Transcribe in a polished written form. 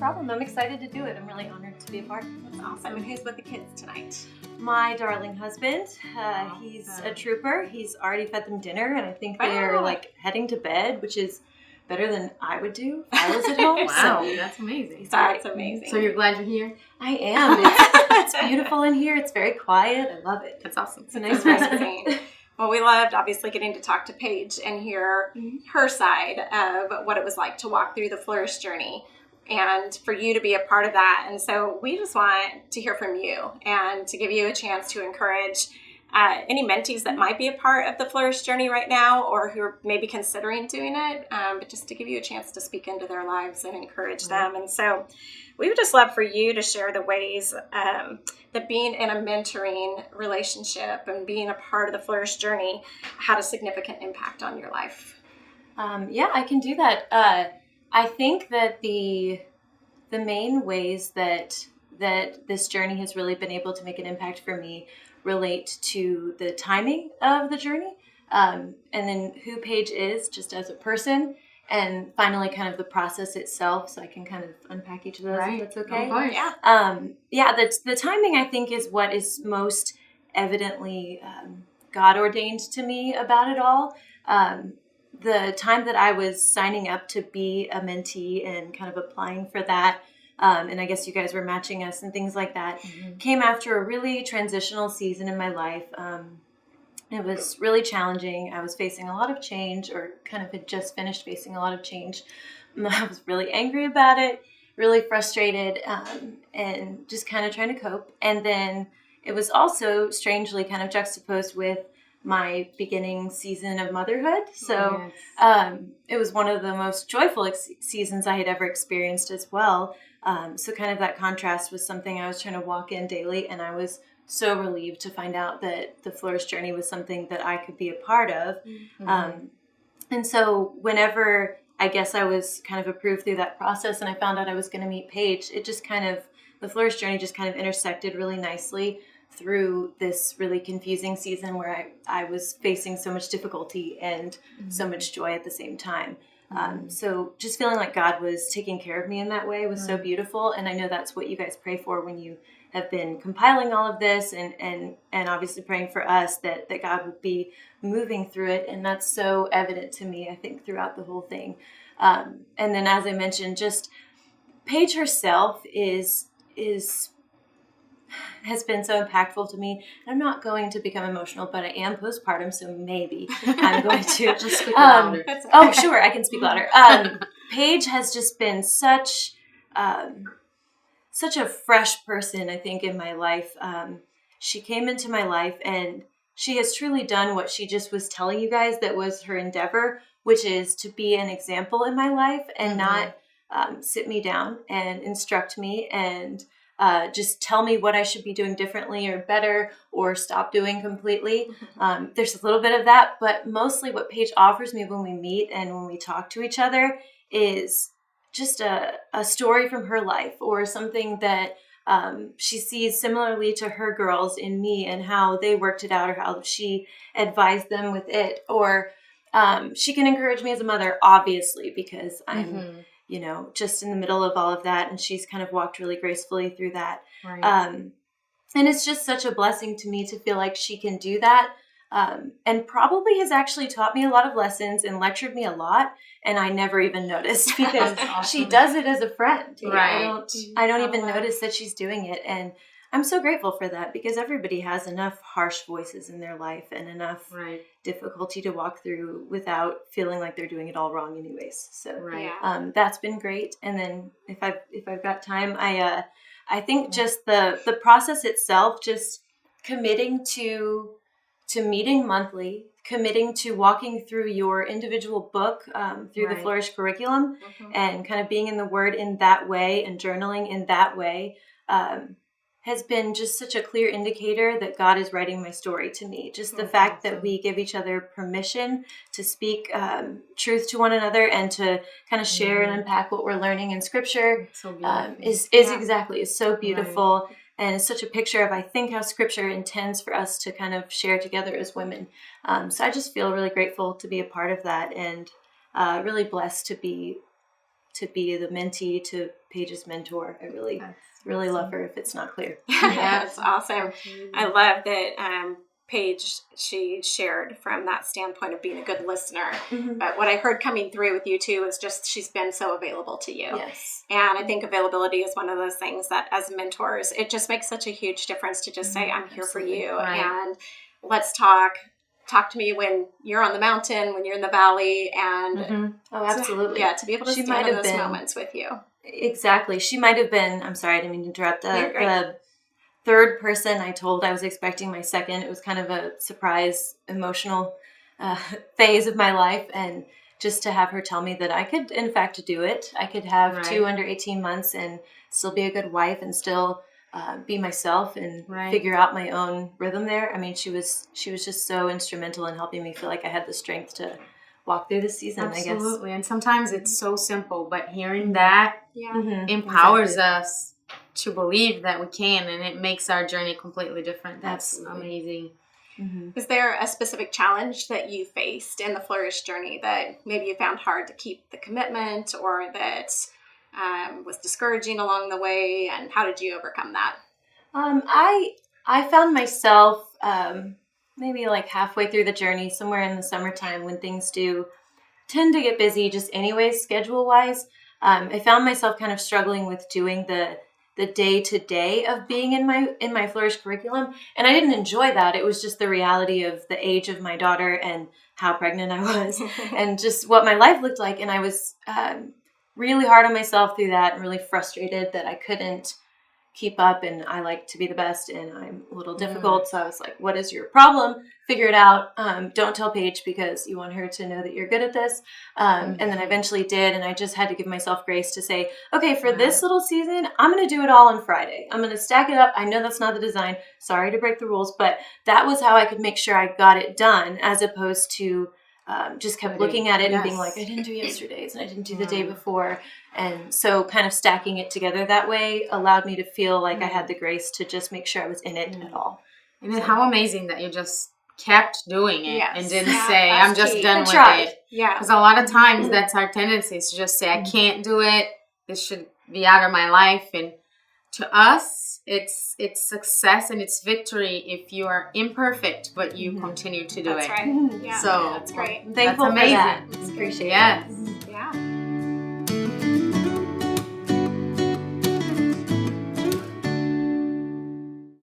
problem. I'm excited to do it. I'm really honored to be a part. That's awesome. And who's with the kids tonight? My darling husband. He's a trooper. He's already fed them dinner, and I think they're like heading to bed, which is better than I would do if I was at home. Wow, so that's amazing. That's amazing. So you're glad you're here? I am. It's beautiful in here. It's very quiet. I love it. That's awesome. It's a nice magazine. Well, we loved obviously getting to talk to Paige and hear her side of what it was like to walk through the Flourish journey and for you to be a part of that. And so we just want to hear from you and to give you a chance to encourage any mentees that might be a part of the Flourish journey right now or who are maybe considering doing it, but just to give you a chance to speak into their lives and encourage them. And so we would just love for you to share the ways that being in a mentoring relationship and being a part of the Flourish journey had a significant impact on your life. Yeah, I can do that. I think that the main ways that this journey has really been able to make an impact for me relate to the timing of the journey, and then who Paige is just as a person, and finally kind of the process itself. So I can kind of unpack each of those if that's okay. Yeah. The timing I think is what is most evidently God ordained to me about it all. The time that I was signing up to be a mentee and kind of applying for that, and I guess you guys were matching us and things like that, came after a really transitional season in my life. It was really challenging. I was facing a lot of change, or kind of had just finished facing a lot of change. I was really angry about it, really frustrated, and just kind of trying to cope. And then it was also strangely kind of juxtaposed with my beginning season of motherhood. So it was one of the most joyful seasons I had ever experienced as well. So kind of that contrast was something I was trying to walk in daily, and I was so relieved to find out that the Flourish journey was something that I could be a part of. And so whenever I guess I was kind of approved through that process and I found out I was going to meet Paige, it just kind of, the Flourish journey just kind of intersected really nicely through this really confusing season where I was facing so much difficulty and so much joy at the same time. So just feeling like God was taking care of me in that way was so beautiful. And I know that's what you guys pray for when you have been compiling all of this, and obviously praying for us that God would be moving through it. And that's so evident to me, I think, throughout the whole thing. And then, as I mentioned, just Paige herself has been so impactful to me. I'm not going to become emotional, but I am postpartum, so maybe I'm going to just speak louder. Oh, sure, I can speak louder. Paige has just been such a fresh person, I think, in my life. She came into my life, and she has truly done what she just was telling you guys that was her endeavor, which is to be an example in my life and not sit me down and instruct me and just tell me what I should be doing differently or better or stop doing completely. There's a little bit of that, but mostly what Paige offers me when we meet and when we talk to each other is just a story from her life, or something that she sees similarly to her girls in me and how they worked it out, or how she advised them with it. Or she can encourage me as a mother, obviously, because I'm just in the middle of all of that, and she's kind of walked really gracefully through that. Right. And it's just such a blessing to me to feel like she can do that, and probably has actually taught me a lot of lessons and lectured me a lot, and I never even noticed, because she does it as a friend. Right. I don't even notice that she's doing it, and I'm so grateful for that, because everybody has enough harsh voices in their life and enough difficulty to walk through without feeling like they're doing it all wrong anyways. So that's been great. And then if I've got time, I think just the process itself, just committing to meeting monthly, committing to walking through your individual book through the Flourish curriculum, and kind of being in the Word in that way and journaling in that way, has been just such a clear indicator that God is writing my story to me. Just the fact that we give each other permission to speak truth to one another and to kind of share and unpack what we're learning in Scripture is so beautiful. Right. And it's such a picture of, I think, how Scripture intends for us to kind of share together as women. So I just feel really grateful to be a part of that, and really blessed to be to be the mentee to Paige's mentor. I really love her if it's not clear. That's awesome. I love that Paige, she shared from that standpoint of being a good listener. But what I heard coming through with you too is just she's been so available to you. Yes. And I think availability is one of those things that as mentors, it just makes such a huge difference to just say, I'm here for you. And let's talk to me when you're on the mountain, when you're in the valley, and oh, absolutely. To be able to stand in those moments with you. Exactly. She might have been, I'm sorry, I didn't mean to interrupt, the third person I told. I was expecting my second. It was kind of a surprise emotional phase of my life, and just to have her tell me that I could in fact do it. I could have 2 under 18 months and still be a good wife and still be myself and figure out my own rhythm there. I mean, she was just so instrumental in helping me feel like I had the strength to walk through the season. Absolutely. And sometimes it's so simple, but hearing that empowers us to believe that we can, and it makes our journey completely different. That's amazing. Is there a specific challenge that you faced in the Flourish journey that maybe you found hard to keep the commitment, or that was discouraging along the way, and how did you overcome that? I found myself maybe like halfway through the journey, somewhere in the summertime, when things do tend to get busy just anyways, schedule-wise. I found myself kind of struggling with doing the day-to-day of being in my Flourish curriculum. And I didn't enjoy that. It was just the reality of the age of my daughter and how pregnant I was and just what my life looked like. And I was really hard on myself through that and really frustrated that I couldn't keep up, and I like to be the best, and I'm a little difficult. So I was like, what is your problem? Figure it out. Don't tell Paige because you want her to know that you're good at this. And then I eventually did, and I just had to give myself grace to say, okay, for this little season, I'm going to do it all on Friday. I'm going to stack it up. I know that's not the design. Sorry to break the rules, but that was how I could make sure I got it done, as opposed to just kept looking at it and being like, I didn't do yesterday's and I didn't do the day before. And so kind of stacking it together that way allowed me to feel like I had the grace to just make sure I was in it at all. And then how amazing that you just kept doing it and didn't say, I'm just done with it. Yeah. Because a lot of times that's our tendency, is to just say, I can't do it. This should be out of my life. And to us, it's success and it's victory if you are imperfect, but you continue to do it. That's right. Yeah. So that's great. Thankful that's amazing. for that. Appreciate it. Yes.